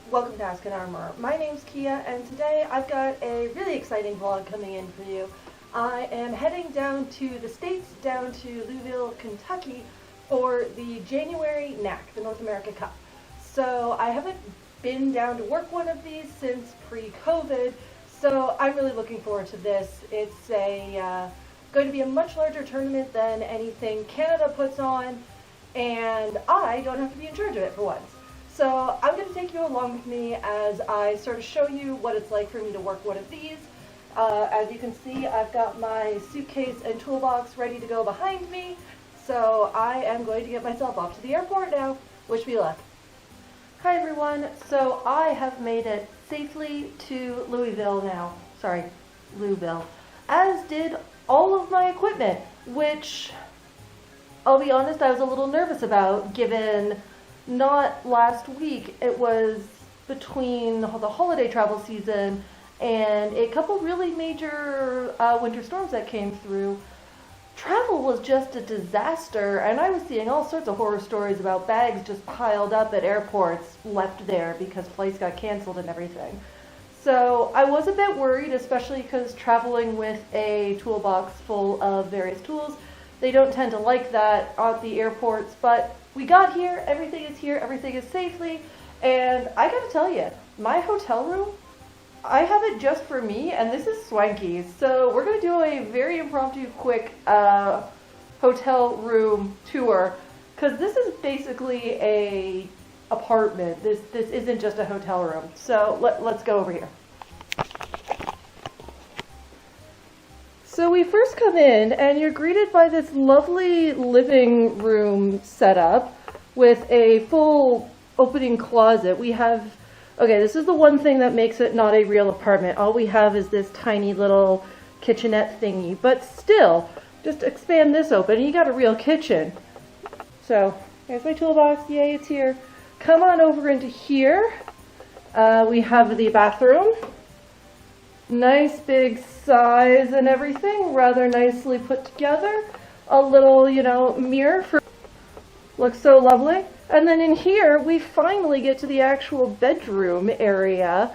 Welcome to Ask an Armourer. My name's Kia, and today I've got a really exciting vlog coming in for you. I am heading down to the States, down to Louisville, Kentucky, for the January NAC, the North America Cup. So I haven't been down to work one of these since pre-COVID, so I'm really looking forward to this. It's going to be a much larger tournament than anything Canada puts on, and I don't have to be in charge of it for once. So I'm going to take you along with me as I sort of show you what it's like for me to work one of these. As you can see, I've got my suitcase and toolbox ready to go behind me, so I am going to get myself off to the airport now. Wish me luck. Hi everyone, so I have made it safely to Louisville now. Sorry, Louisville. As did all of my equipment, which I'll be honest, I was a little nervous about, given not last week, it was between the holiday travel season and a couple really major winter storms that came through. Travel was just a disaster, and I was seeing all sorts of horror stories about bags just piled up at airports, left there because flights got canceled and everything. So I was a bit worried, especially because traveling with a toolbox full of various tools, they don't tend to like that at the airports, but we got here, everything is safely, and I gotta tell you, my hotel room, I have it just for me, and this is swanky. So we're gonna do a very impromptu, quick hotel room tour, because this is basically a apartment. This isn't just a hotel room. So let's go over here. So we first come in and you're greeted by this lovely living room setup with a full opening closet. We have, okay, this is the one thing that makes it not a real apartment. All we have is this tiny little kitchenette thingy, but still, just expand this open and you got a real kitchen. So here's my toolbox, yay, it's here. Come on over into here. We have the bathroom. Nice big size and everything, rather nicely put together. A little, mirror for looks so lovely. And then in here, we finally get to the actual bedroom area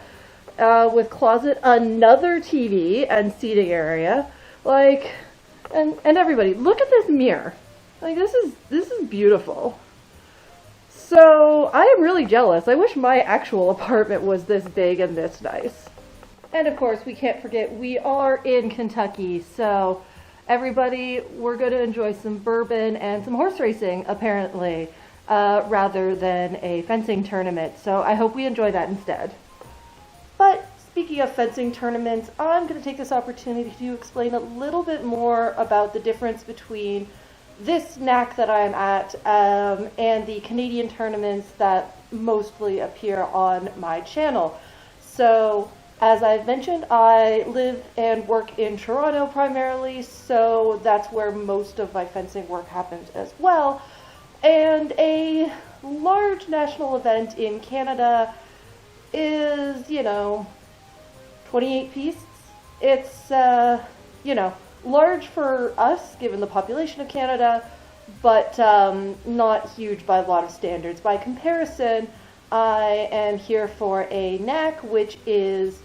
with closet, another TV, and seating area. And everybody, look at this mirror. This is beautiful. So I am really jealous. I wish my actual apartment was this big and this nice. And of course, we can't forget, we are in Kentucky, so everybody, we're going to enjoy some bourbon and some horse racing, apparently, rather than a fencing tournament. So I hope we enjoy that instead. But speaking of fencing tournaments, I'm going to take this opportunity to explain a little bit more about the difference between this NAC that I am at and the Canadian tournaments that mostly appear on my channel. So, as I've mentioned, I live and work in Toronto primarily, so that's where most of my fencing work happens as well. And a large national event in Canada is, 28 pieces. It's, large for us, given the population of Canada, but not huge by a lot of standards. By comparison, I am here for a NAC, which is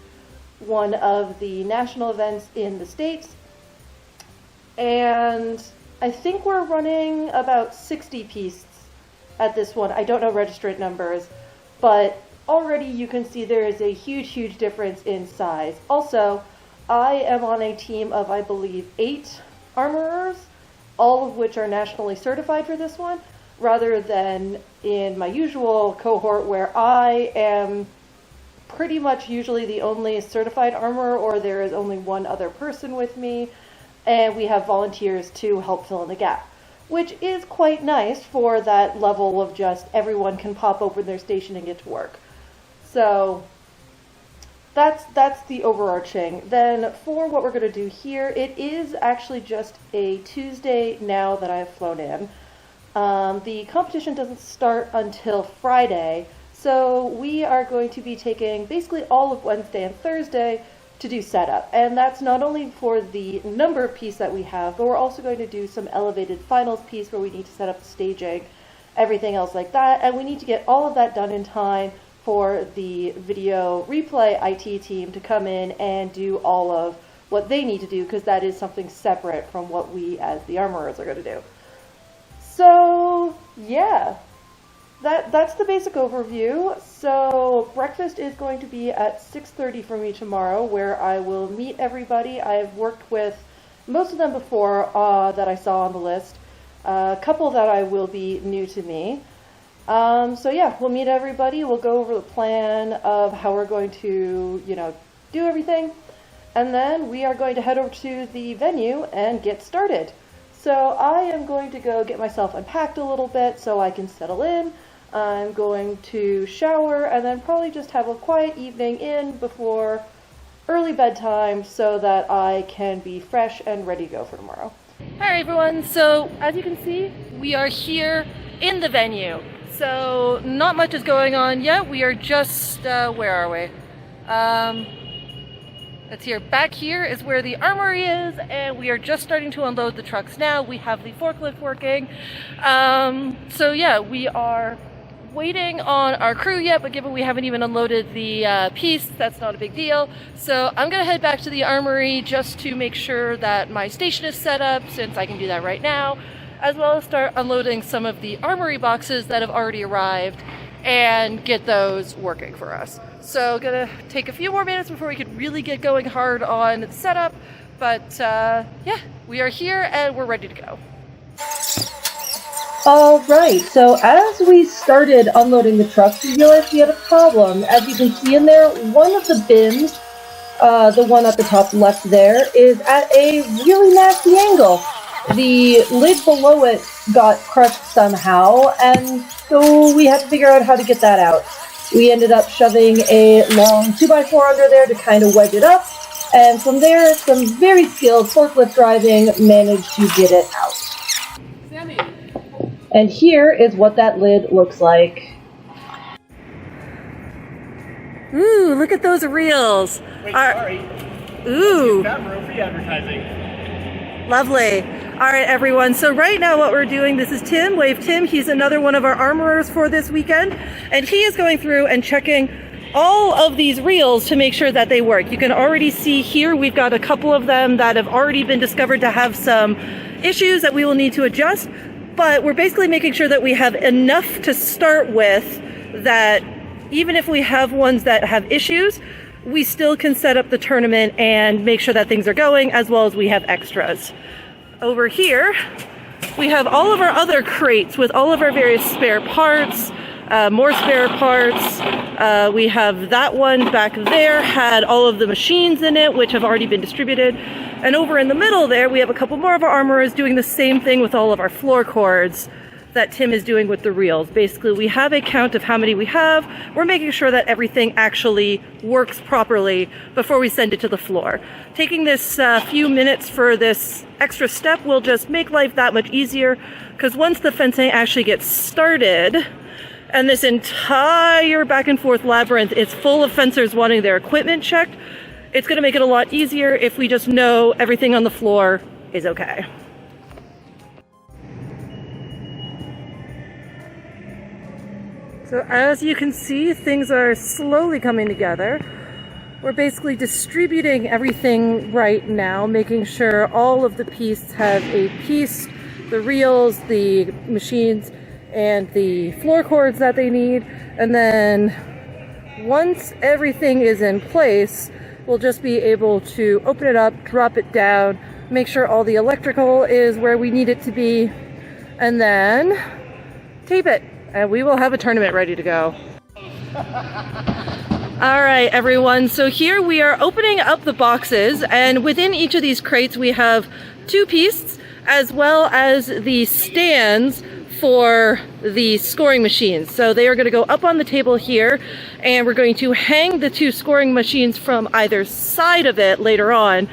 one of the national events in the States, and I think we're running about 60 pieces at this one. I don't know registrant numbers, but already you can see there is a huge difference in size. Also, I am on a team of, I believe, 8 armorers, all of which are nationally certified for this one, rather than in my usual cohort where I am pretty much usually the only certified armorer, or there is only one other person with me, and we have volunteers to help fill in the gap, which is quite nice for that level of just everyone can pop open their station and get to work. So that's the overarching. Then for what we're going to do here, it is actually just a Tuesday now that I've flown in. The competition doesn't start until Friday, so we are going to be taking basically all of Wednesday and Thursday to do setup. And that's not only for the number piece that we have, but we're also going to do some elevated finals piece where we need to set up the staging, everything else like that. And we need to get all of that done in time for the video replay IT team to come in and do all of what they need to do, because that is something separate from what we as the Armourers are going to do. So yeah, that's the basic overview. So breakfast is going to be at 6:30 for me tomorrow, where I will meet everybody. I've worked with most of them before that I saw on the list. A couple that I will be new to me. So yeah, we'll meet everybody. We'll go over the plan of how we're going to, do everything. And then we are going to head over to the venue and get started. So I am going to go get myself unpacked a little bit so I can settle in. I'm going to shower and then probably just have a quiet evening in before early bedtime so that I can be fresh and ready to go for tomorrow. Hi everyone, so as you can see, we are here in the venue. So not much is going on yet. We are just, where are we? Let's see here. Back here is where the armory is, and we are just starting to unload the trucks now. We have the forklift working. So yeah, we are waiting on our crew yet, but given we haven't even unloaded the piece, that's not a big deal. So I'm gonna head back to the armory just to make sure that my station is set up, since I can do that right now, as well as start unloading some of the armory boxes that have already arrived and get those working for us. So gonna take a few more minutes before we could really get going hard on the setup, but yeah, we are here and we're ready to go. All right, so as we started unloading the trucks, we realized we had a problem. As you can see in there, one of the bins, the one at the top left there, is at a really nasty angle. The lid below it got crushed somehow, and so we had to figure out how to get that out. We ended up shoving a long 2x4 under there to kind of wedge it up, and from there, some very skilled forklift driving managed to get it out. Sammy. And here is what that lid looks like. Ooh, look at those reels. Wait, sorry. Ooh. Armourer free advertising. Lovely. All right, everyone. So right now what we're doing, this is Tim, Wave Tim. He's another one of our armorers for this weekend. And he is going through and checking all of these reels to make sure that they work. You can already see here, we've got a couple of them that have already been discovered to have some issues that we will need to adjust. But we're basically making sure that we have enough to start with, that even if we have ones that have issues, we still can set up the tournament and make sure that things are going, as well as we have extras. Over here, we have all of our other crates with all of our various spare parts, more spare parts. We have that one back there, had all of the machines in it, which have already been distributed. And over in the middle there, we have a couple more of our armorers doing the same thing with all of our floor cords that Tim is doing with the reels. Basically, we have a count of how many we have. We're making sure that everything actually works properly before we send it to the floor. Taking this few minutes for this extra step will just make life that much easier, because once the fencing actually gets started, and this entire back and forth labyrinth is full of fencers wanting their equipment checked, it's going to make it a lot easier if we just know everything on the floor is okay. So as you can see, things are slowly coming together. We're basically distributing everything right now, making sure all of the pieces have a piece, the reels, the machines, and the floor cords that they need. And then once everything is in place, we'll just be able to open it up, drop it down, make sure all the electrical is where we need it to be, and then tape it. And we will have a tournament ready to go. All right, everyone. So here we are opening up the boxes, and within each of these crates we have 2 pieces as well as the stands for the scoring machines. So they are going to go up on the table here, and we're going to hang the 2 scoring machines from either side of it later on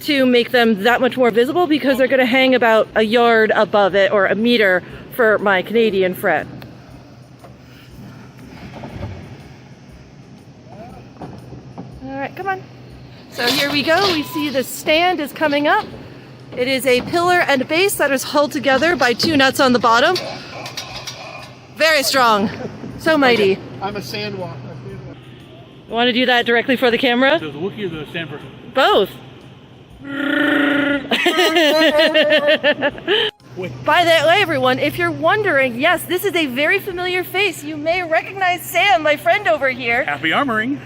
to make them that much more visible, because they're going to hang about a yard above it, or a meter for my Canadian friend. All right, come on. So here we go. We see the stand is coming up. It is a pillar and a base that is held together by 2 nuts on the bottom. Very strong. So mighty. I'm a sandwalker. You want to do that directly for the camera? The Wookiee or the stand person? Both. By the way, everyone, if you're wondering, yes, this is a very familiar face. You may recognize Sam, my friend over here, Happy armoring.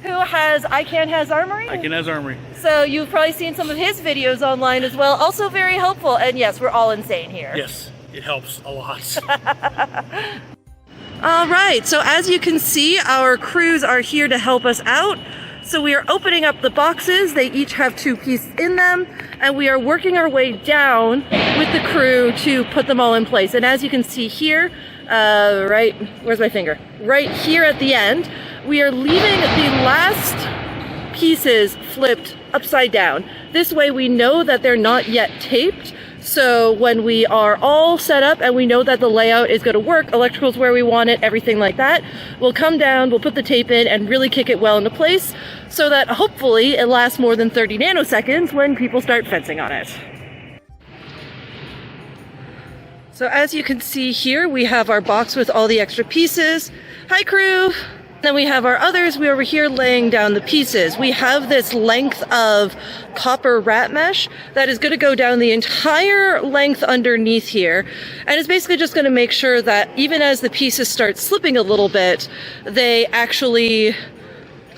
who has Armory. I can has armory. So you've probably seen some of his videos online as well. Also very helpful. And yes, we're all insane here. Yes, it helps a lot. All right, so as you can see, our crews are here to help us out. So we are opening up the boxes. They each have 2 pieces in them, and we are working our way down with the crew to put them all in place. And as you can see here, right, where's my finger? Right here at the end, we are leaving the last pieces flipped upside down. This way we know that they're not yet taped. So when we are all set up and we know that the layout is going to work, electrical's where we want it, everything like that, we'll come down, we'll put the tape in and really kick it well into place so that hopefully it lasts more than 30 nanoseconds when people start fencing on it. So as you can see here, we have our box with all the extra pieces. Hi crew! Then we have our others. We're over here laying down the pieces. We have this length of copper rat mesh that is going to go down the entire length underneath here. And it's basically just going to make sure that even as the pieces start slipping a little bit, they actually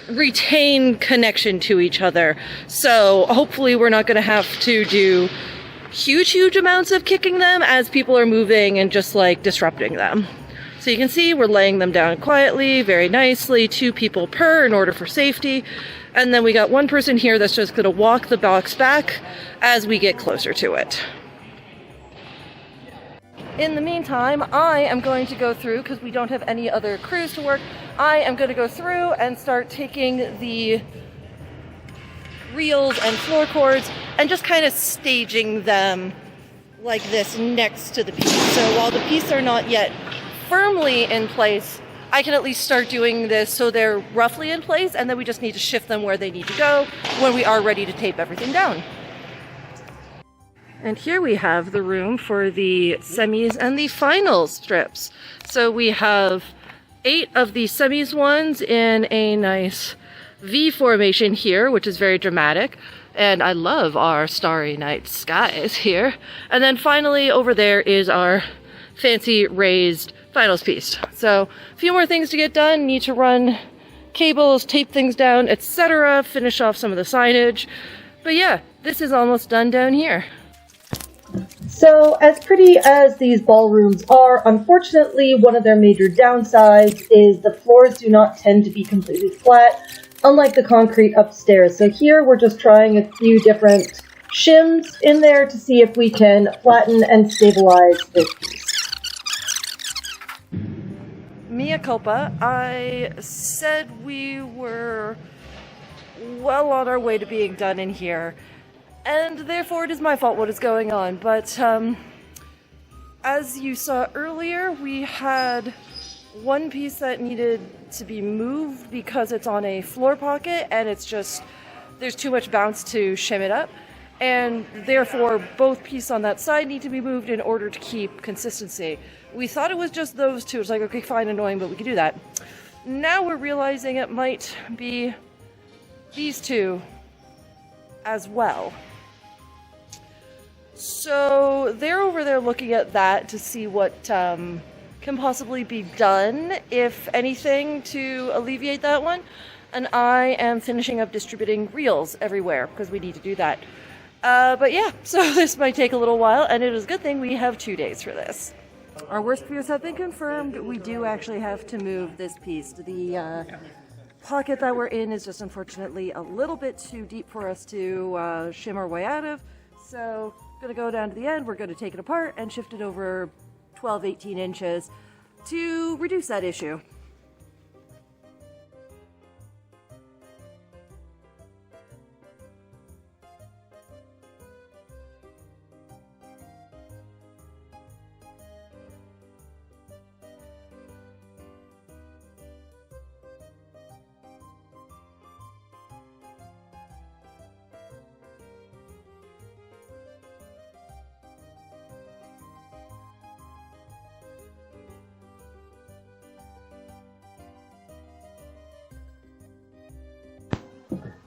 retain connection to each other. So hopefully we're not going to have to do huge amounts of kicking them as people are moving and just like disrupting them. So you can see we're laying them down quietly, very nicely, 2 people per in order for safety. And then we got 1 person here that's just going to walk the box back as we get closer to it. In the meantime, I am going to go through, because we don't have any other crews to work, I am going to go through and start taking the reels and floor cords and just kind of staging them like this next to the piece. So while the pieces are not yet firmly in place, I can at least start doing this so they're roughly in place, and then we just need to shift them where they need to go when we are ready to tape everything down. And here we have the room for the semis and the finals strips. So we have 8 of the semis ones in a nice V formation here, which is very dramatic. And I love our starry night skies here. And then finally over there is our fancy raised finals piece. So a few more things to get done. Need to run cables, tape things down, etc. Finish off some of the signage. But yeah, this is almost done down here. So as pretty as these ballrooms are, unfortunately one of their major downsides is the floors do not tend to be completely flat, unlike the concrete upstairs. So here we're just trying a few different shims in there to see if we can flatten and stabilize this piece. Mea culpa, I said we were well on our way to being done in here, and therefore it is my fault what is going on. But as you saw earlier, we had 1 piece that needed to be moved because it's on a floor pocket and it's just, there's too much bounce to shim it up. And therefore both pieces on that side need to be moved in order to keep consistency. We thought it was just those 2. It's like, okay, fine, annoying, but we can do that. Now we're realizing it might be these 2 as well. So they're over there looking at that to see what can possibly be done, if anything, to alleviate that one. And I am finishing up distributing reels everywhere because we need to do that. But yeah, so this might take a little while, and it is a good thing we have 2 days for this. Our worst fears have been confirmed. We do actually have to move this piece. The pocket that we're in is just unfortunately a little bit too deep for us to shim our way out of. So going to go down to the end, we're going to take it apart and shift it over 12-18 inches to reduce that issue.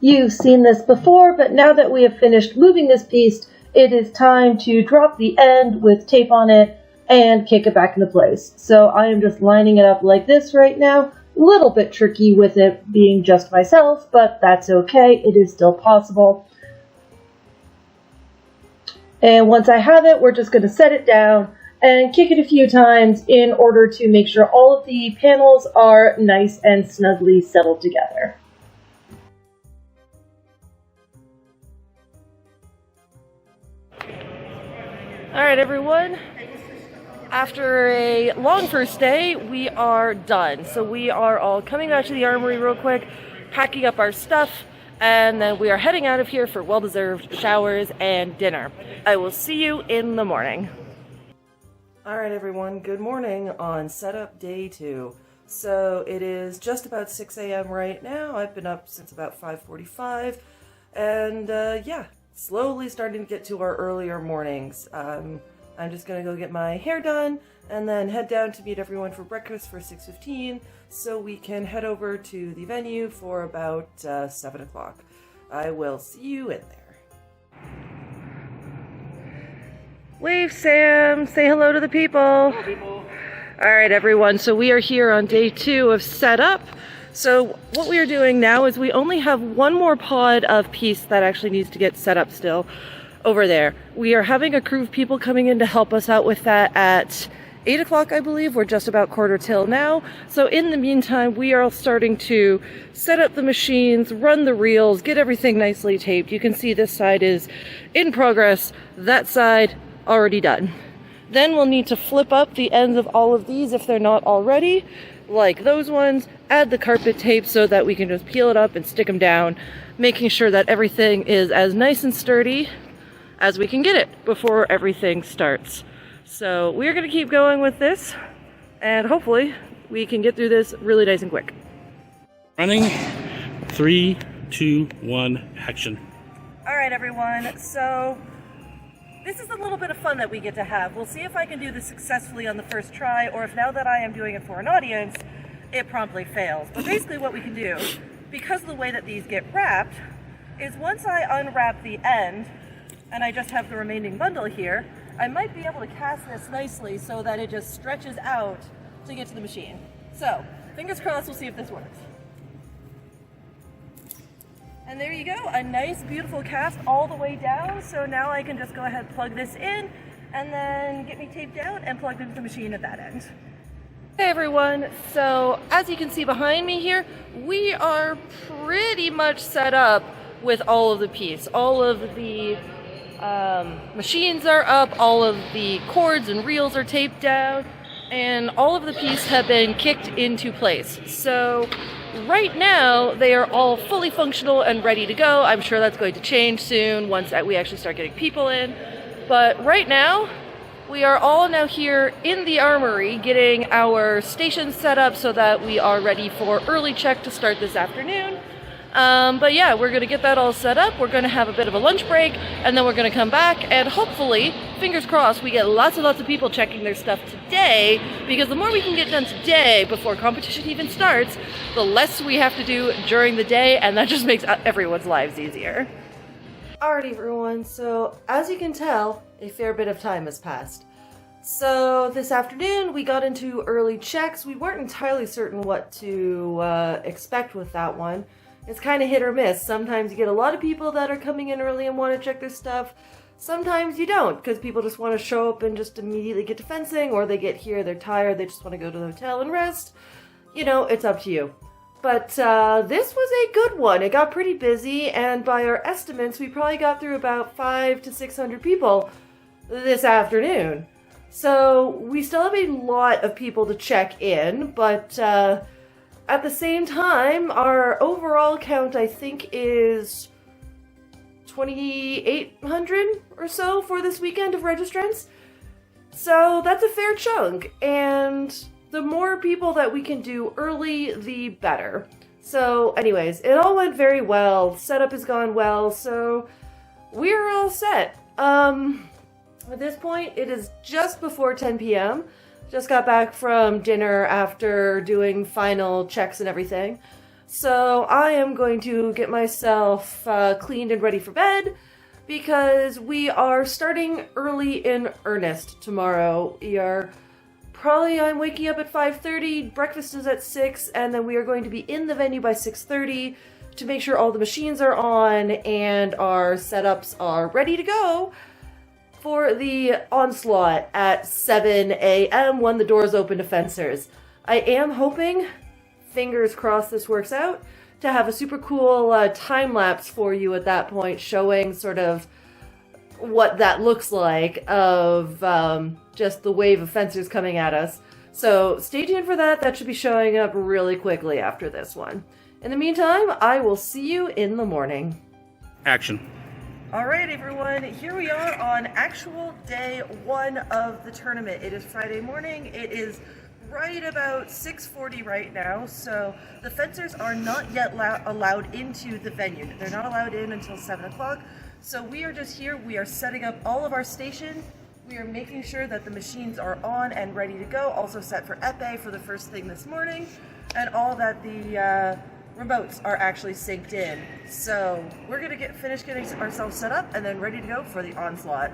You've seen this before, but now that we have finished moving this piece, it is time to drop the end with tape on it and kick it back into place. So I am just lining it up like this right now. A little bit tricky with it being just myself, but that's okay. It is still possible. And once I have it, we're just going to set it down and kick it a few times in order to make sure all of the panels are nice and snugly settled together. Alright everyone, after a long first day, we are done. So we are all coming back to the Armory real quick, packing up our stuff, and then we are heading out of here for well-deserved showers and dinner. I will see you in the morning. Alright everyone, good morning on setup day 2. So it is just about 6 a.m. right now. I've been up since about 5:45, and yeah, slowly starting to get to our earlier mornings. I'm just gonna go get my hair done and then head down to meet everyone for breakfast for 6:15 so we can head over to the venue for about 7 o'clock. I will see you in there. Wave, Sam! Say hello to the people! Hello, people. Alright everyone, so we are here on day 2 of setup. So what we are doing now is we only have one more pod of piece that actually needs to get set up still over there. We are having a crew of people coming in to help us out with that at 8 o'clock, I believe. We're just about quarter till now. So in the meantime, we are starting to set up the machines, run the reels, get everything nicely taped. You can see this side is in progress, that side already done. Then we'll need to flip up the ends of all of these if they're not already, like those ones, add the carpet tape so that we can just peel it up and stick them down, making sure that everything is as nice and sturdy as we can get it before everything starts. So we're going to keep going with this, and hopefully we can get through this really nice and quick. Running. 3, 2, 1, action. Alright everyone, so this is a little bit of fun that we get to have. We'll see if I can do this successfully on the first try, or if now that I am doing it for an audience, it promptly fails. But basically what we can do, because of the way that these get wrapped, is once I unwrap the end, and I just have the remaining bundle here, I might be able to cast this nicely so that it just stretches out to get to the machine. So, fingers crossed, we'll see if this works. And there you go, a nice beautiful cast all the way down. So now I can just go ahead and plug this in and then get me taped down and plugged into the machine at that end. Hey everyone, so as you can see behind me here, we are pretty much set up with all of the piece. All of the machines are up, all of the cords and reels are taped down, and all of the pieces have been kicked into place. So right now, they are all fully functional and ready to go. I'm sure that's going to change soon once we actually start getting people in. But right now, we are all now here in the Armory getting our station set up so that we are ready for early check to start this afternoon. But yeah, we're going to get that all set up. We're going to have a bit of a lunch break, and then we're going to come back, and hopefully, fingers crossed, we get lots and lots of people checking their stuff today, because the more we can get done today before competition even starts, the less we have to do during the day, and that just makes everyone's lives easier. Alrighty everyone, so as you can tell, a fair bit of time has passed. So this afternoon we got into early checks. We weren't entirely certain what to expect with that one. It's kind of hit or miss. Sometimes you get a lot of people that are coming in early and want to check their stuff. Sometimes you don't, because people just want to show up and just immediately get to fencing, or they get here, they're tired, they just want to go to the hotel and rest. You know, it's up to you. But this was a good one. It got pretty busy, and by our estimates, we probably got through about 500 to 600 people this afternoon. So we still have a lot of people to check in, but at the same time, our overall count, I think, is 2,800 or so for this weekend of registrants. So that's a fair chunk, and the more people that we can do early, the better. So anyways, it all went very well. Setup has gone well, so we're all set. At this point, it is just before 10 p.m. Just got back from dinner after doing final checks and everything. So I am going to get myself cleaned and ready for bed because we are starting early in earnest tomorrow. I'm waking up at 5:30, breakfast is at 6, and then we are going to be in the venue by 6:30 to make sure all the machines are on and our setups are ready to go for the onslaught at 7 a.m. when the doors open to fencers. I am hoping, fingers crossed this works out, to have a super cool time lapse for you at that point, showing sort of what that looks like of just the wave of fencers coming at us. So stay tuned for that. That should be showing up really quickly after this one. In the meantime, I will see you in the morning. Action. All right, everyone, here we are on actual day one of the tournament. It is Friday morning. It is right about 6:40 right now, so the fencers are not yet allowed into the venue. They're not allowed in until 7 o'clock, so we are just here. We are setting up all of our stations. We are making sure that the machines are on and ready to go, also set for epee for the first thing this morning, and all that the remotes are actually synced in. So we're gonna finish getting ourselves set up and then ready to go for the onslaught.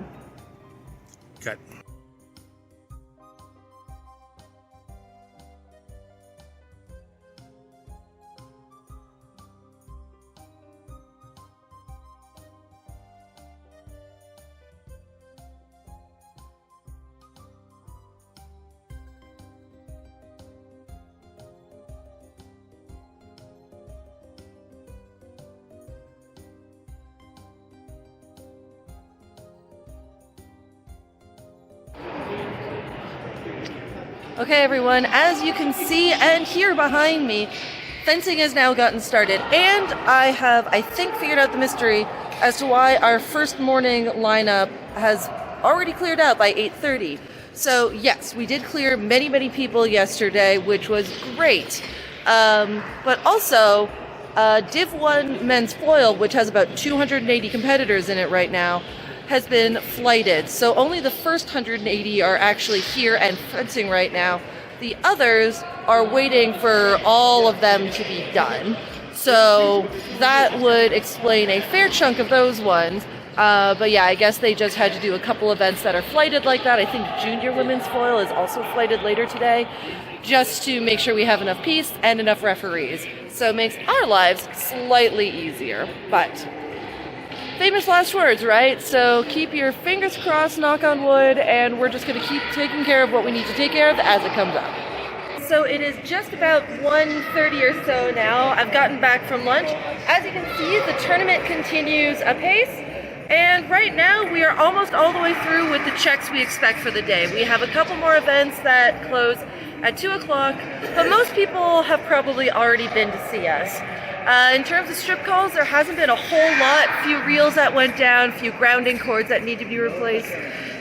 Cut. Okay, everyone, as you can see and hear behind me, fencing has now gotten started, and I have, I think, figured out the mystery as to why our first morning lineup has already cleared out by 8:30. So yes, we did clear many people yesterday, which was great. But also, Div 1 men's foil, which has about 280 competitors in it right now, has been flighted. So only the first 180 are actually here and fencing right now. The others are waiting for all of them to be done. So that would explain a fair chunk of those ones. But yeah, I guess they just had to do a couple events that are flighted like that. I think junior women's foil is also flighted later today, just to make sure we have enough piece and enough referees. So it makes our lives slightly easier, but famous last words, right? So keep your fingers crossed, knock on wood, and we're just going to keep taking care of what we need to take care of as it comes up. So it is just about 1:30 or so now. I've gotten back from lunch. As you can see, the tournament continues apace, and right now we are almost all the way through with the checks we expect for the day. We have a couple more events that close at 2 o'clock, but most people have probably already been to see us. In terms of strip calls, there hasn't been a whole lot. Few reels that went down, few grounding cords that need to be replaced,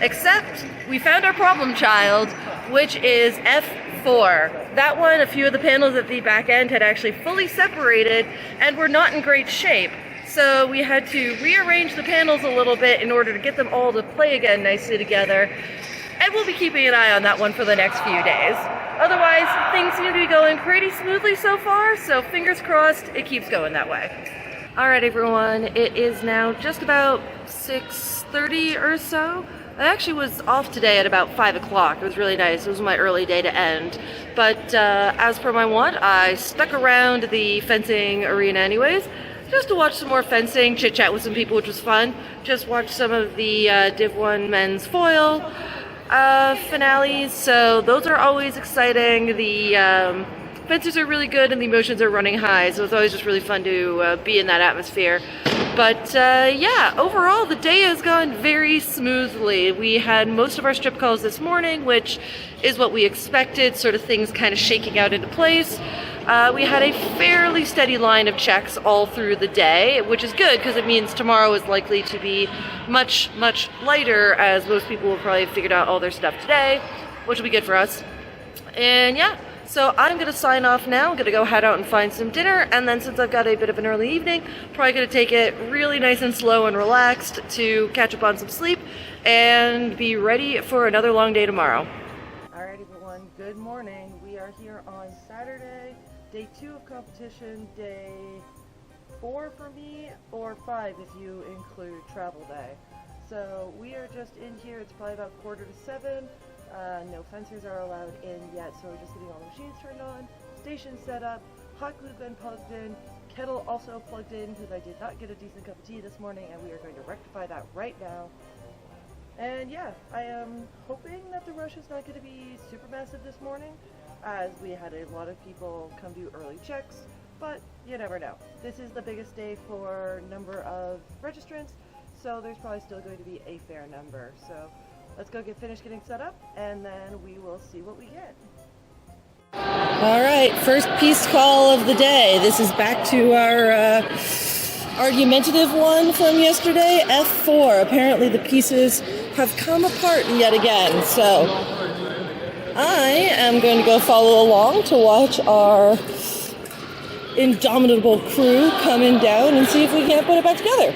except we found our problem child, which is F4. That one, a few of the panels at the back end had actually fully separated and were not in great shape. So we had to rearrange the panels a little bit in order to get them all to play again nicely together. And we'll be keeping an eye on that one for the next few days. Otherwise, things seem to be going pretty smoothly so far, so fingers crossed it keeps going that way. Alright everyone, it is now just about 6:30 or so. I actually was off today at about 5 o'clock. It was really nice. It was my early day to end. But as per my want, I stuck around the fencing arena anyways, just to watch some more fencing, chit-chat with some people, which was fun. Just watch some of the Div 1 men's foil finales, so those are always exciting. The fencers are really good and the emotions are running high, so it's always just really fun to be in that atmosphere. But yeah, overall the day has gone very smoothly. We had most of our strip calls this morning, which is what we expected, sort of things kind of shaking out into place. We had a fairly steady line of checks all through the day, which is good because it means tomorrow is likely to be much lighter, as most people will probably have figured out all their stuff today, which will be good for us. And yeah, so I'm going to sign off now. I'm going to go head out and find some dinner, and then since I've got a bit of an early evening, probably going to take it really nice and slow and relaxed to catch up on some sleep and be ready for another long day tomorrow. Alright everyone, good morning. We are here on Saturday, day 2 of competition, day 4 for me, or 5 if you include travel day. So we are just in here, it's probably about 6:45. No fencers are allowed in yet, so we're just getting all the machines turned on, station set up, hot glue gun plugged in, kettle also plugged in because I did not get a decent cup of tea this morning, and we are going to rectify that right now. And yeah, I am hoping that the rush is not going to be super massive this morning, as we had a lot of people come do early checks, but you never know. This is the biggest day for number of registrants, so there's probably still going to be a fair number. So let's go finish getting set up, and then we will see what we get. All right, first piece call of the day. This is back to our argumentative one from yesterday, F4. Apparently the pieces have come apart yet again, so I am going to go follow along to watch our indomitable crew coming down and see if we can't put it back together.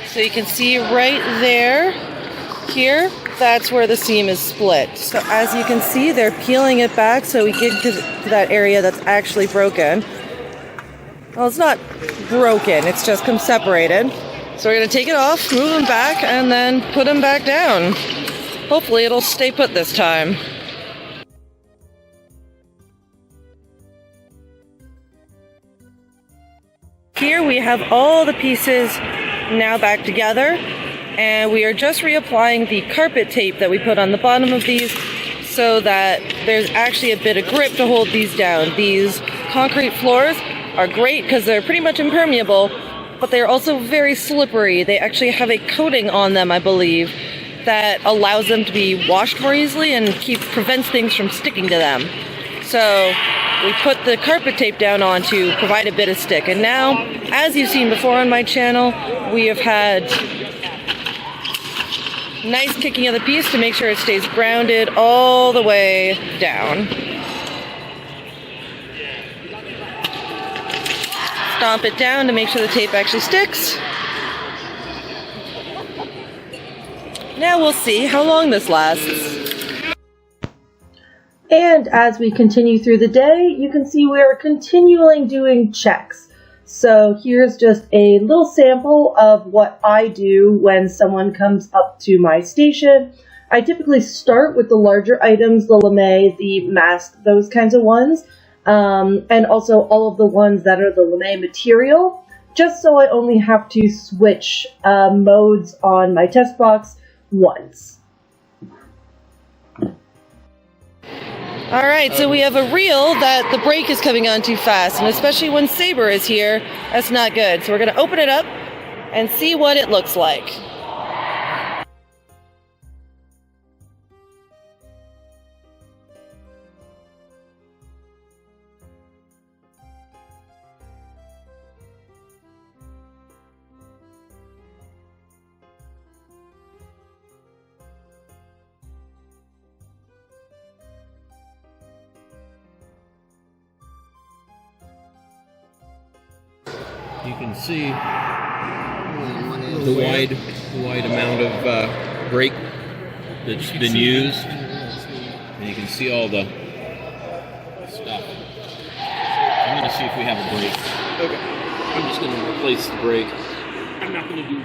So you can see right there, here, that's where the seam is split. So as you can see, they're peeling it back so we get to that area that's actually broken. Well, it's not broken, it's just come separated. So we're going to take it off, move them back, and then put them back down. Hopefully it'll stay put this time. Here we have all the pieces now back together, and we are just reapplying the carpet tape that we put on the bottom of these so that there's actually a bit of grip to hold these down. These concrete floors are great because they're pretty much impermeable, but they're also very slippery. They actually have a coating on them, I believe, that allows them to be washed more easily and prevents things from sticking to them. So we put the carpet tape down on to provide a bit of stick. And now, as you've seen before on my channel, we have had nice kicking of the piece to make sure it stays grounded all the way down. Stomp it down to make sure the tape actually sticks. Now we'll see how long this lasts. And as we continue through the day, you can see we're continually doing checks. So here's just a little sample of what I do when someone comes up to my station. I typically start with the larger items, the lame, the mast, those kinds of ones, and also all of the ones that are the lame material, just so I only have to switch modes on my test box once. Alright, so we have a reel that the brake is coming on too fast, and especially when Saber is here, that's not good. So we're going to open it up and see what it looks like. You can see the wide amount of brake that's been used, and you can see all the stuff. I'm going to see if we have a brake. Okay. I'm just going to replace the brake. I'm not going to do.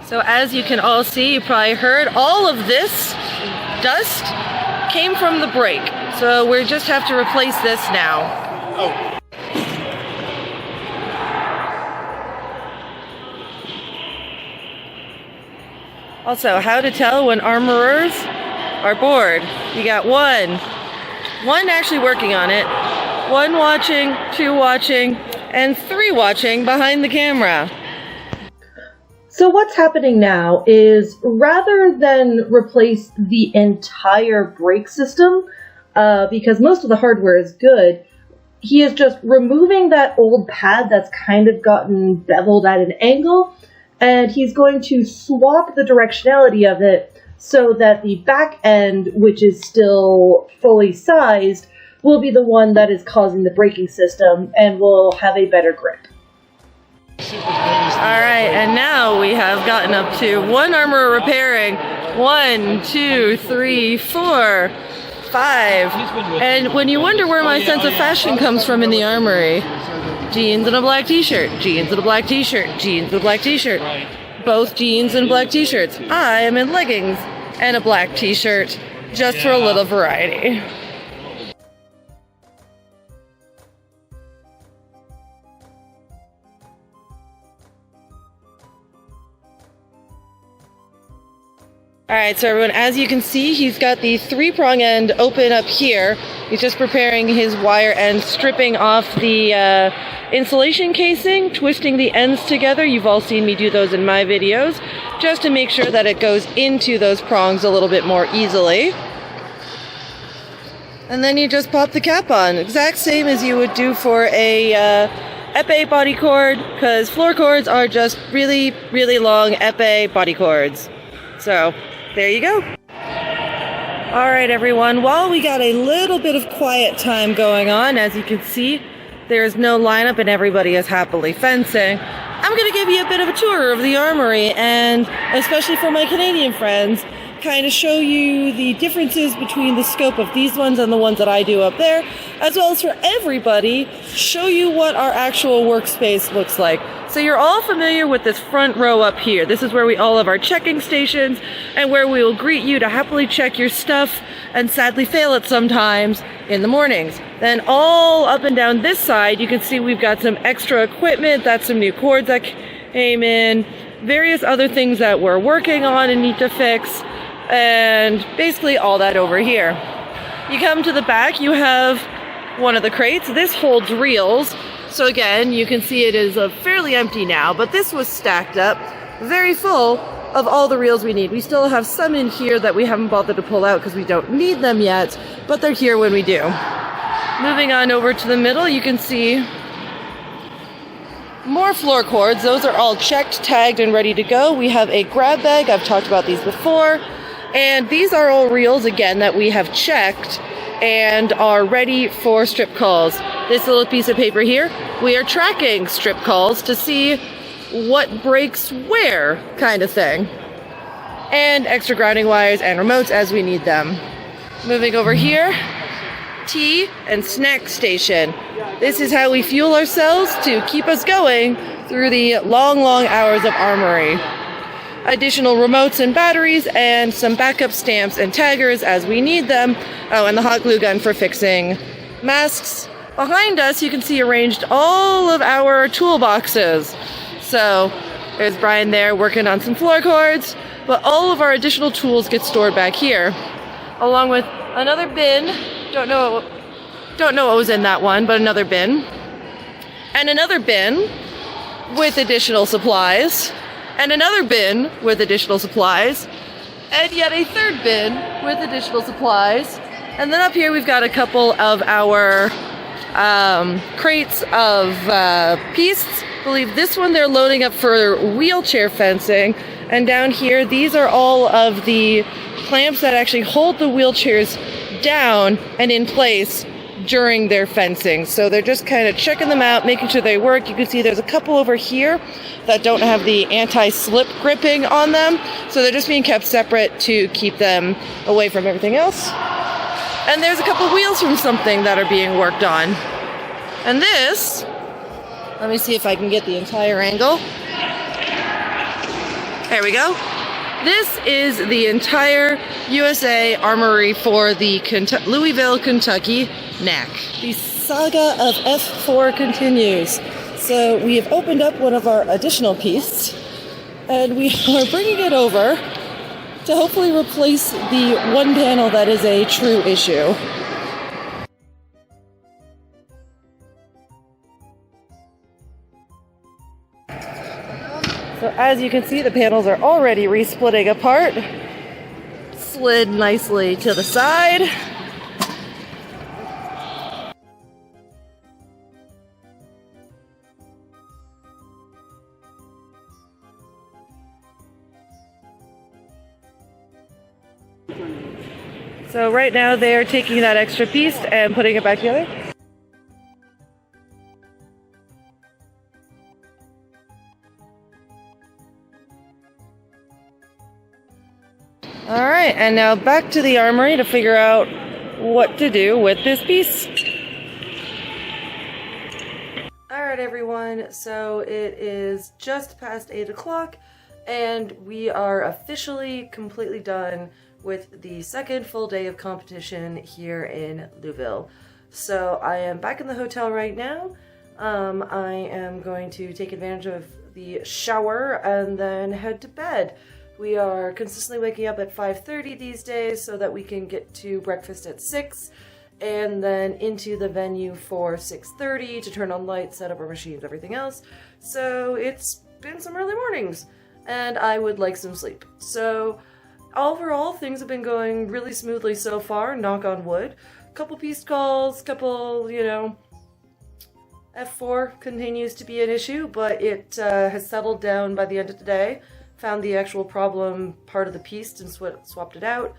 So as you can all see, you probably heard, all of this dust came from the brake. So we just have to replace this now. Oh. Also, how to tell when armorers are bored. You got one actually working on it, 1 watching, 2 watching, and 3 watching behind the camera. So what's happening now is, rather than replace the entire brake system, because most of the hardware is good, he is just removing that old pad that's kind of gotten beveled at an angle, and he's going to swap the directionality of it so that the back end, which is still fully sized, will be the one that is causing the braking system and will have a better grip. Alright, and now we have gotten up to one Armourer repairing. 1, 2, 3, 4, 5. And when you wonder where my sense of fashion comes from in the Armory, jeans and a black t-shirt, jeans and a black t-shirt, jeans and a black t-shirt. Both jeans and black t-shirts. I am in leggings and a black t-shirt, just for a little variety. Alright, so everyone, as you can see, he's got the 3-prong end open up here. He's just preparing his wire end, stripping off the insulation casing, twisting the ends together. You've all seen me do those in my videos, just to make sure that it goes into those prongs a little bit more easily. And then you just pop the cap on, exact same as you would do for a épée body cord, because floor cords are just really, really long épée body cords. So, there you go. Alright everyone, while we got a little bit of quiet time going on, as you can see, there's no lineup and everybody is happily fencing. I'm going to give you a bit of a tour of the Armory, and especially for my Canadian friends, kind of show you the differences between the scope of these ones and the ones that I do up there, as well as for everybody, show you what our actual workspace looks like. So you're all familiar with this front row up here. This is where we all have our checking stations and where we will greet you to happily check your stuff and sadly fail it sometimes in the mornings. Then all up and down this side, you can see we've got some extra equipment. That's some new cords that came in, various other things that we're working on and need to fix, and basically all that over here. You come to the back, you have one of the crates. This holds reels. So again, you can see it is fairly empty now, but this was stacked up very full of all the reels we need. We still have some in here that we haven't bothered to pull out because we don't need them yet, but they're here when we do. Moving on over to the middle, you can see more floor cords. Those are all checked, tagged, and ready to go. We have a grab bag. I've talked about these before. And these are all reels, again, that we have checked and are ready for strip calls. This little piece of paper here, we are tracking strip calls to see what breaks where, kind of thing. And extra grounding wires and remotes as we need them. Moving over here, tea and snack station. This is how we fuel ourselves to keep us going through the long, long hours of Armory. Additional remotes and batteries, and some backup stamps and taggers as we need them. Oh, and the hot glue gun for fixing masks. Behind us, you can see arranged all of our toolboxes. So, there's Brian there working on some floor cords, but all of our additional tools get stored back here, along with another bin. Don't know what was in that one, but another bin. And another bin with additional supplies. And another bin with additional supplies, and yet a third bin with additional supplies. And then up here we've got a couple of our crates of pieces. I believe this one they're loading up for wheelchair fencing. And down here, these are all of the clamps that actually hold the wheelchairs down and in place during their fencing. So they're just kind of checking them out, making sure they work. You can see there's a couple over here that don't have the anti-slip gripping on them. So they're just being kept separate to keep them away from everything else. And there's a couple wheels from something that are being worked on. And this, let me see if I can get the entire angle. There we go. This is the entire USA Armory for the Louisville, Kentucky NAC. The saga of F4 continues. So we have opened up one of our additional pieces, and we are bringing it over to hopefully replace the one panel that is a true issue. So as you can see, the panels are already re-splitting apart. Slid nicely to the side. So right now they are taking that extra piece and putting it back together. All right, and now back to the Armourer to figure out what to do with this piece. All right, everyone, so it is just past 8 o'clock, and we are officially completely done with the second full day of competition here in Louisville. So I am back in the hotel right now. I am going to take advantage of the shower and then head to bed. We are consistently waking up at 5:30 these days so that we can get to breakfast at 6 and then into the venue for 6:30 to turn on lights, set up our machines, everything else. So it's been some early mornings and I would like some sleep. So overall, things have been going really smoothly so far, knock on wood. Couple piece calls, couple, F4 continues to be an issue, but it has settled down by the end of the day. Found the actual problem part of the piece and swapped it out.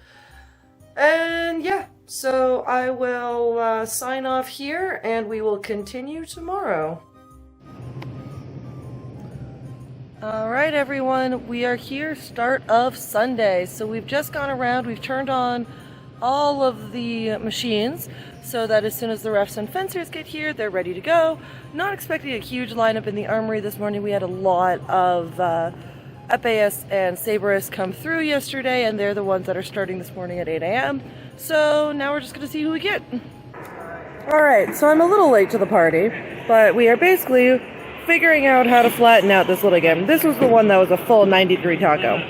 And yeah, so I will sign off here and we will continue tomorrow. Alright everyone, we are here, start of Sunday. So we've just gone around, we've turned on all of the machines so that as soon as the refs and fencers get here, they're ready to go. Not expecting a huge lineup in the Armory this morning. We had a lot of FAS and Sabres come through yesterday, and they're the ones that are starting this morning at 8 a.m. So now we're just going to see who we get. Alright, so I'm a little late to the party, but we are basically figuring out how to flatten out this little game. This was the one that was a full 90-degree taco.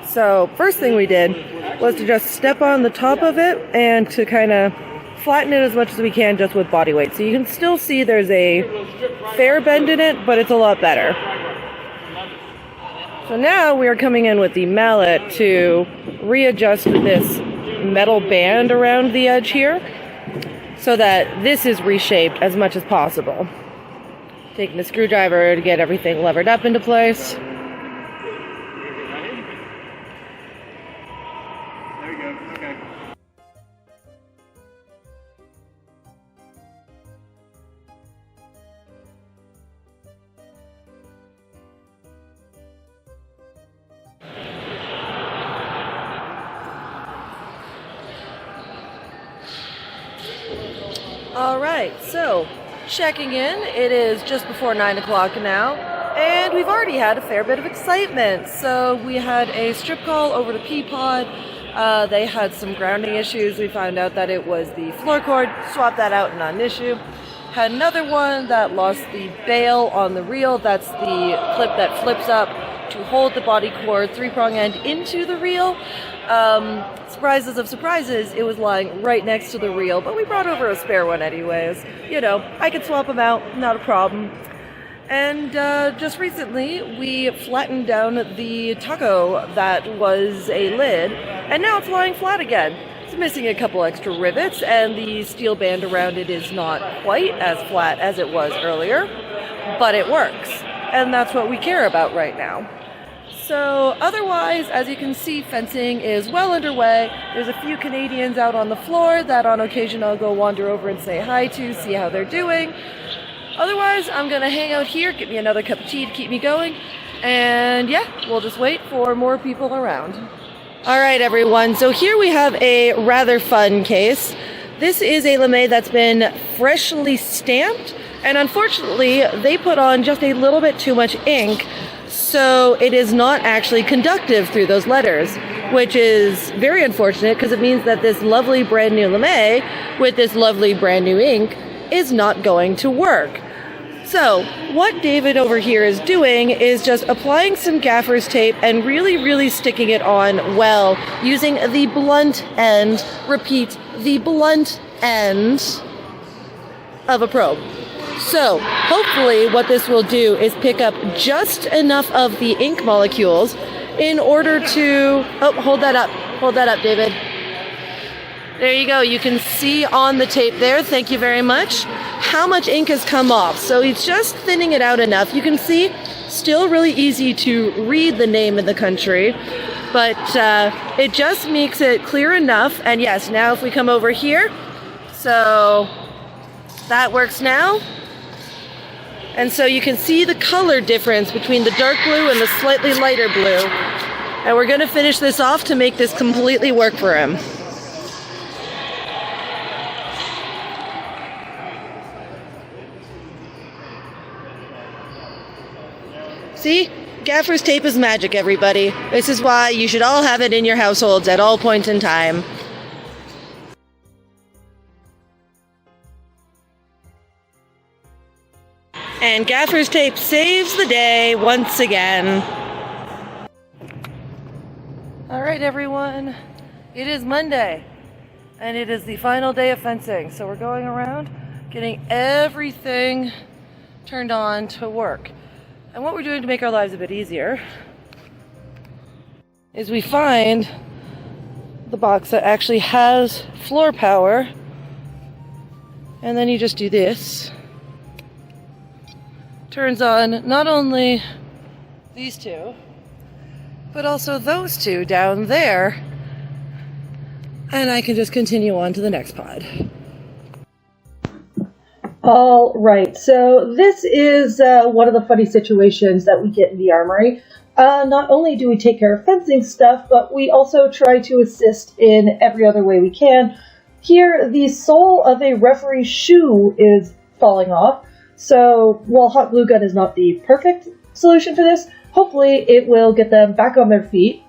So first thing we did was to just step on the top of it and to kind of flatten it as much as we can just with body weight. So you can still see there's a fair bend in it, but it's a lot better. So now we are coming in with the mallet to readjust this metal band around the edge here so that this is reshaped as much as possible. Taking the screwdriver to get everything levered up into place. Alright, so checking in, it is just before 9 o'clock now, and we've already had a fair bit of excitement. So we had a strip call over to P-Pod. They had some grounding issues. We found out that it was the floor cord, swapped that out, not an issue. Had another one that lost the bail on the reel. That's the clip that flips up to hold the body cord 3-prong end into the reel. Surprises of surprises, it was lying right next to the reel, but we brought over a spare one anyways. I could swap them out, not a problem. And just recently, we flattened down the taco that was a lid, and now it's lying flat again. It's missing a couple extra rivets, and the steel band around it is not quite as flat as it was earlier, but it works, and that's what we care about right now. So otherwise, as you can see, fencing is well underway. There's a few Canadians out on the floor that on occasion I'll go wander over and say hi to, see how they're doing. Otherwise, I'm going to hang out here, get me another cup of tea to keep me going, and yeah, we'll just wait for more people around. Alright everyone, so here we have a rather fun case. This is a lame that's been freshly stamped, and unfortunately, they put on just a little bit too much ink, so it is not actually conductive through those letters, which is very unfortunate because it means that this lovely brand new lame with this lovely brand new ink is not going to work. So what David over here is doing is just applying some gaffer's tape and really sticking it on well using the blunt end, repeat, the blunt end of a probe. So hopefully what this will do is pick up just enough of the ink molecules in order to, hold that up, David. There you go. You can see on the tape there, thank you very much, how much ink has come off. So it's just thinning it out enough. You can see, still really easy to read the name of the country, but it just makes it clear enough. And yes, now if we come over here, so that works now. And so you can see the color difference between the dark blue and the slightly lighter blue. And we're going to finish this off to make this completely work for him. See? Gaffer's tape is magic, everybody. This is why you should all have it in your households at all points in time. And Gaffer's tape saves the day once again. Alright everyone, it is Monday, and it is the final day of fencing. So we're going around getting everything turned on to work. And what we're doing to make our lives a bit easier is we find the box that actually has floor power, and then you just do this. Turns on not only these two, but also those two down there, and I can just continue on to the next pod. All right, so this is one of the funny situations that we get in the Armory. Not only do we take care of fencing stuff, but we also try to assist in every other way we can. Here, the sole of a referee's shoe is falling off, so while hot glue gun is not the perfect solution for this, hopefully it will get them back on their feet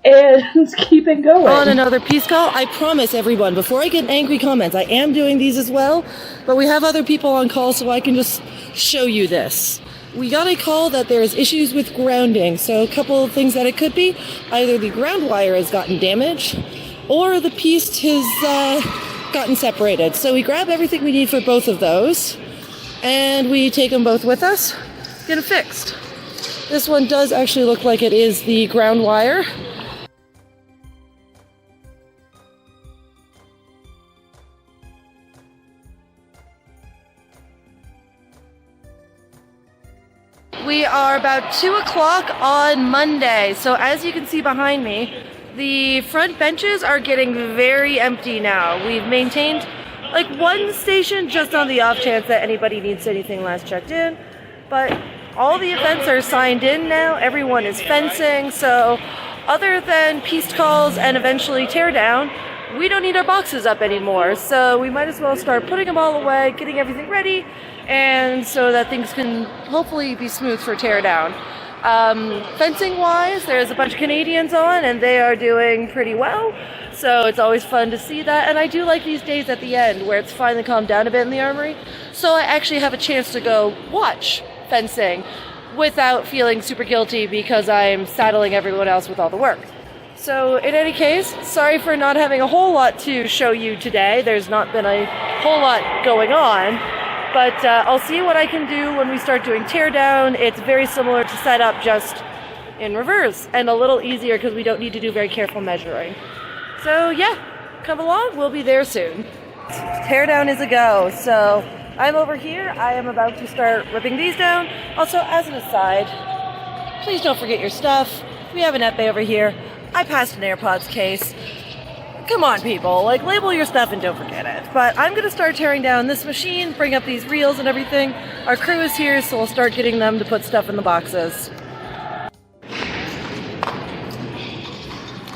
and keep it going. On another peace call, I promise everyone, before I get angry comments, I am doing these as well, but we have other people on call so I can just show you this. We got a call that there's issues with grounding, so a couple of things that it could be. Either the ground wire has gotten damaged, or the piece has gotten separated. So we grab everything we need for both of those, and we take them both with us, get them fixed. This one does actually look like it is the ground wire. We are about 2 o'clock on Monday, so as you can see behind me, the front benches are getting very empty now. We've maintained like one station just on the off chance that anybody needs anything last checked in, but all the events are signed in now, everyone is fencing, so other than peace calls and eventually tear down, we don't need our boxes up anymore, so we might as well start putting them all away, getting everything ready, and so that things can hopefully be smooth for teardown. Fencing wise, there's a bunch of Canadians on and they are doing pretty well, so it's always fun to see that. And I do like these days at the end where it's finally calmed down a bit in the Armory, so I actually have a chance to go watch fencing without feeling super guilty because I'm saddling everyone else with all the work. So in any case, sorry for not having a whole lot to show you today. There's not been a whole lot going on. But I'll see what I can do when we start doing teardown. It's very similar to setup, just in reverse, and a little easier because we don't need to do very careful measuring. So yeah, come along, we'll be there soon. Teardown is a go, so I'm over here. I am about to start ripping these down. Also, as an aside, please don't forget your stuff. We have an epee over here. I passed an AirPods case. Come on, people, like, label your stuff and don't forget it. But I'm going to start tearing down this machine, bring up these reels and everything. Our crew is here, so we'll start getting them to put stuff in the boxes.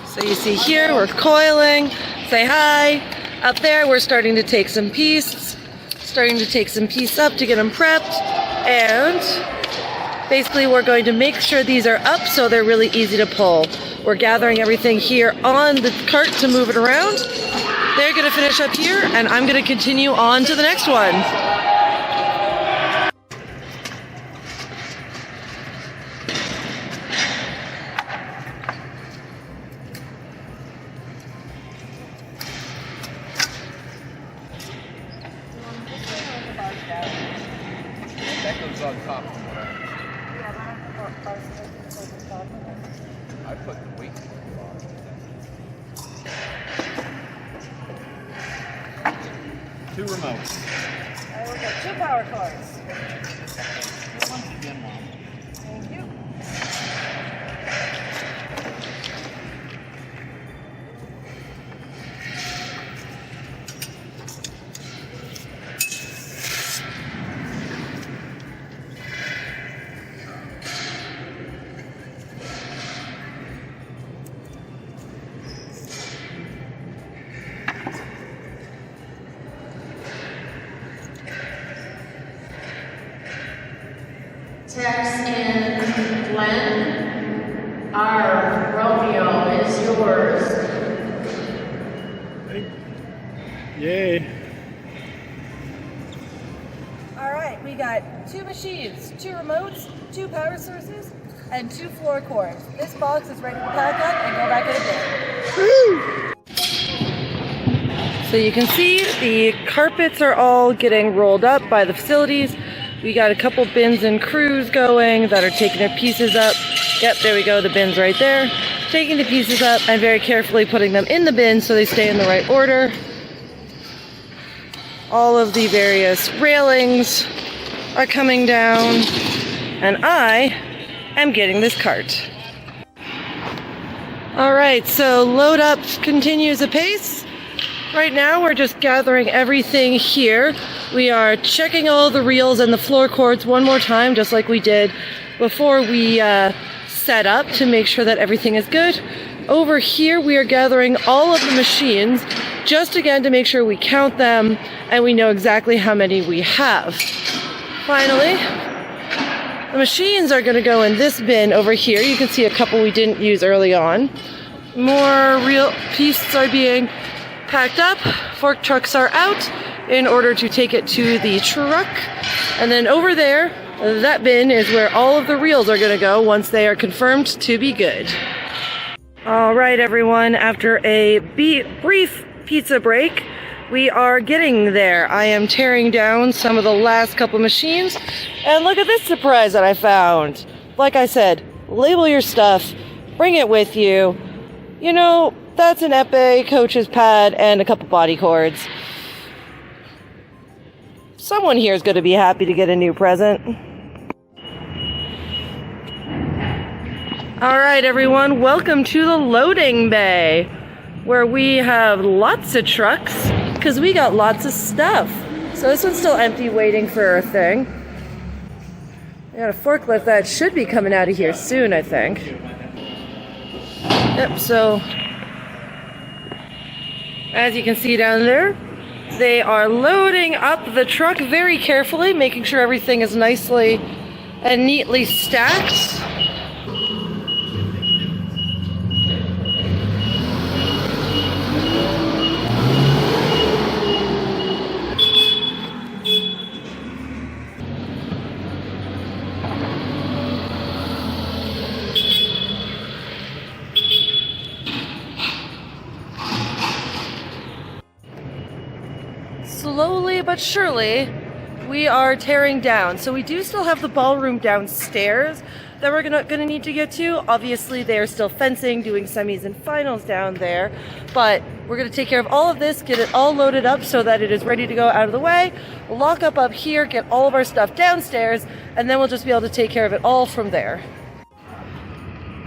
So you see here, we're coiling. Say hi. Up there, we're starting to take some piece. Starting to take some piece up to get them prepped. And basically, we're going to make sure these are up so they're really easy to pull. We're gathering everything here on the cart to move it around. They're going to finish up here, and I'm going to continue on to the next one. That goes on top. I put the weight. Two remotes. I will get 2 power cords. Once again, Mom. Thank you. Text in Glenn. Our Romeo is yours. Yay. All right, we got 2 machines, 2 remotes, 2 power sources, and 2 floor cores. This box is ready to pack up and go back in a bin. So you can see the carpets are all getting rolled up by the facilities. We got a couple bins and crews going that are taking their pieces up. Yep, there we go, the bin's right there. Taking the pieces up and very carefully putting them in the bin so they stay in the right order. All of the various railings are coming down, and I am getting this cart. All right, so load up continues apace. Right now we're just gathering everything here. We are checking all the reels and the floor cords one more time, just like we did before we set up, to make sure that everything is good. Over here we are gathering all of the machines, just again to make sure we count them and we know exactly how many we have. Finally, the machines are going to go in this bin over here. You can see a couple we didn't use early on. More reel pieces are being packed up. Fork trucks are out in order to take it to the truck. And then over there, that bin is where all of the reels are going to go once they are confirmed to be good. All right, everyone, after a brief pizza break, we are getting there. I am tearing down some of the last couple machines, and look at this surprise that I found. Like I said, label your stuff, bring it with you. You know, that's an epee, coach's pad, and a couple body cords. Someone here is going to be happy to get a new present. All right, everyone, welcome to the loading bay, where we have lots of trucks because we got lots of stuff. So this one's still empty, waiting for a thing. We got a forklift that should be coming out of here soon, I think. Yep, so as you can see down there, they are loading up the truck very carefully, making sure everything is nicely and neatly stacked. Slowly but surely, we are tearing down. So we do still have the ballroom downstairs that we're gonna need to get to. Obviously, they are still fencing, doing semis and finals down there. But we're gonna take care of all of this, get it all loaded up so that it is ready to go out of the way. We'll lock up here, get all of our stuff downstairs, and then we'll just be able to take care of it all from there.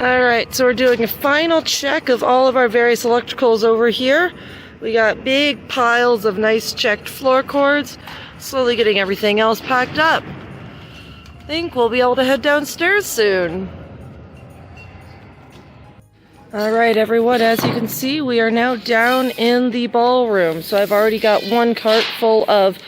All right, so we're doing a final check of all of our various electricals over here. We got big piles of nice checked floor cords, slowly getting everything else packed up. I think we'll be able to head downstairs soon. All right, everyone, as you can see, we are now down in the ballroom. So I've already got one cart full of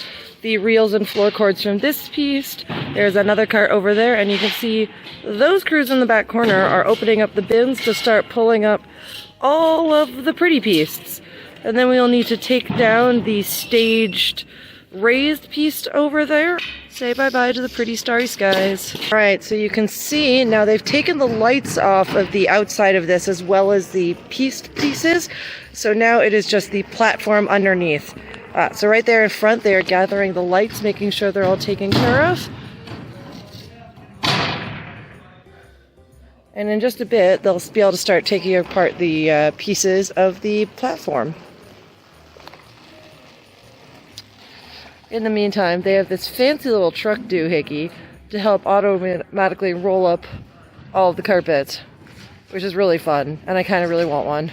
the reels and floor cords from this piece. There's another cart over there, and you can see those crews in the back corner are opening up the bins to start pulling up all of the pretty pieces. And then we'll need to take down the staged raised piece over there. Say bye-bye to the pretty starry skies. All right, so you can see now they've taken the lights off of the outside of this as well as the pieced pieces. So now it is just the platform underneath. So right there in front, they are gathering the lights, making sure they're all taken care of. And in just a bit, they'll be able to start taking apart the pieces of the platform. In the meantime, they have this fancy little truck doohickey to help automatically roll up all of the carpets, which is really fun, and I kind of really want one.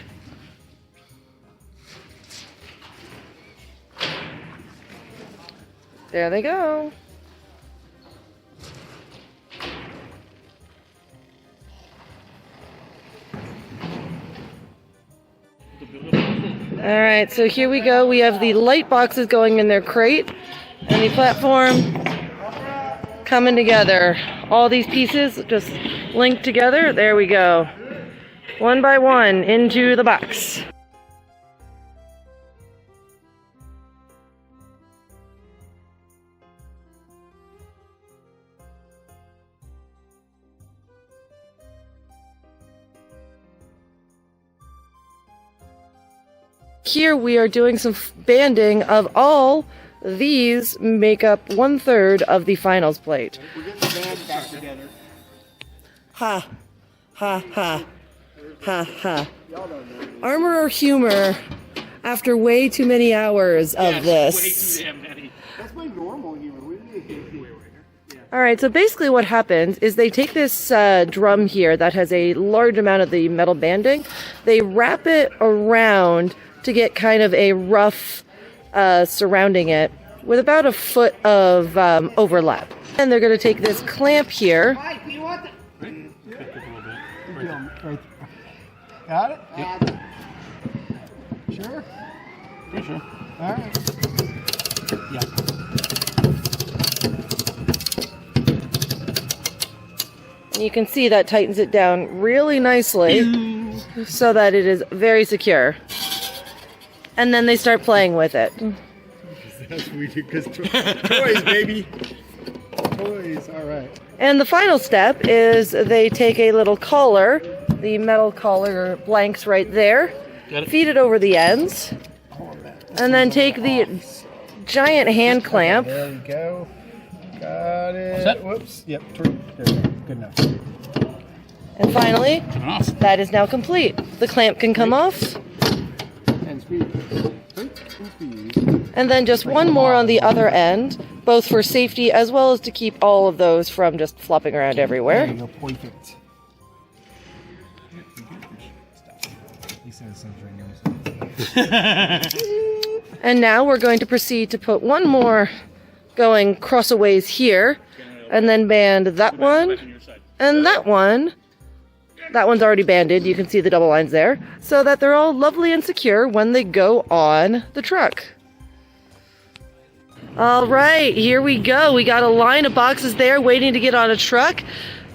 There they go. Alright, so here we go. We have the light boxes going in their crate and the platform coming together. all these pieces just linked together. There we go. One by one into the box. Here we are doing some banding of all these make up 1/3 of the finals plate. We're getting the band back together. Ha, ha, ha, ha, ha. Y'all don't know. Armourer humor after way too many hours of this. That's my normal humor. Alright, so basically what happens is they take this drum here that has a large amount of the metal banding, they wrap it around to get kind of a rough surrounding it with about a foot of overlap. And they're going to take this clamp here. Got it? Yep. Sure? Pretty sure. All right. Yeah. And you can see that tightens it down really nicely so that it is very secure. And then they start playing with it. That's weird because toys, baby. Toys, all right. And the final step is they take a little collar, the metal collar blanks right there, feed it over the ends, and then take the giant hand clamp. There we go. Got it. Set. Whoops. Yep. There we go. Good enough. And finally, that is now complete. The clamp can come off. And speed. And then just one more on the other end, both for safety as well as to keep all of those from just flopping around everywhere. There you go. Perfect. And now we're going to proceed to put one more going crossaways here, and then band that one, and that one. That one's already banded, you can see the double lines there, so that they're all lovely and secure when they go on the truck. Alright, here we go. We got a line of boxes there waiting to get on a truck,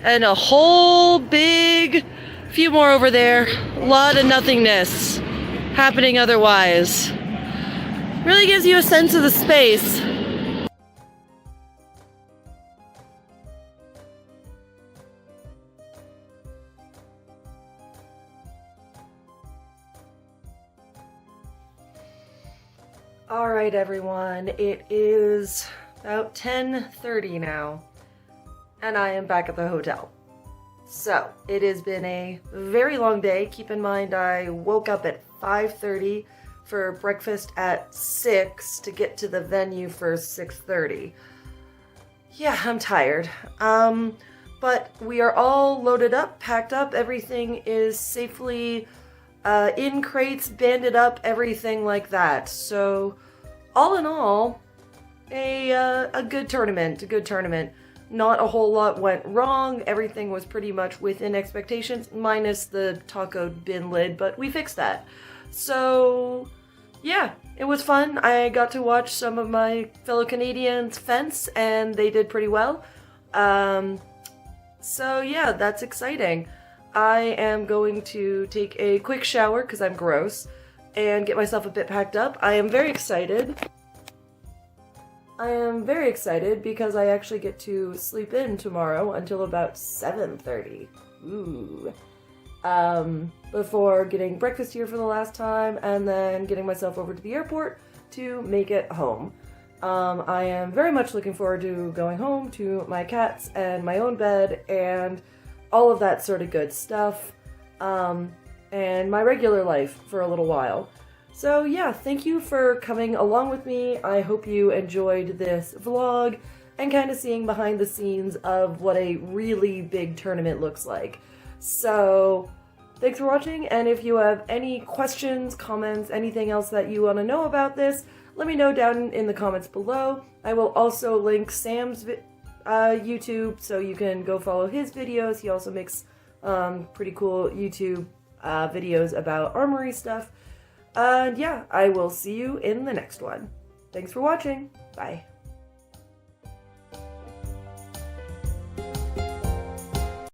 and a whole big few more over there. A lot of nothingness happening otherwise. Really gives you a sense of the space. Alright everyone, it is about 10:30 now, and I am back at the hotel. So, it has been a very long day. Keep in mind I woke up at 5:30 for breakfast at 6 to get to the venue for 6:30. Yeah, I'm tired. But we are all loaded up, packed up, everything is safely in crates, banded up, everything like that. So, all in all, a good tournament. Not a whole lot went wrong. Everything was pretty much within expectations, minus the taco bin lid, but we fixed that. So, yeah, it was fun. I got to watch some of my fellow Canadians fence, and they did pretty well. So yeah, that's exciting. I am going to take a quick shower because I'm gross and get myself a bit packed up. I am very excited. Because I actually get to sleep in tomorrow until about 7:30. Ooh. Before getting breakfast here for the last time and then getting myself over to the airport to make it home. I am very much looking forward to going home to my cats and my own bed and all of that sort of good stuff, and my regular life for a little while. So yeah, thank you for coming along with me. I hope you enjoyed this vlog and kind of seeing behind the scenes of what a really big tournament looks like. So thanks for watching, and if you have any questions, comments, anything else that you want to know about this, let me know down in the comments below. I will also link Sam's YouTube, so you can go follow his videos. He also makes pretty cool YouTube videos about armory stuff. And yeah, I will see you in the next one. Thanks for watching. Bye.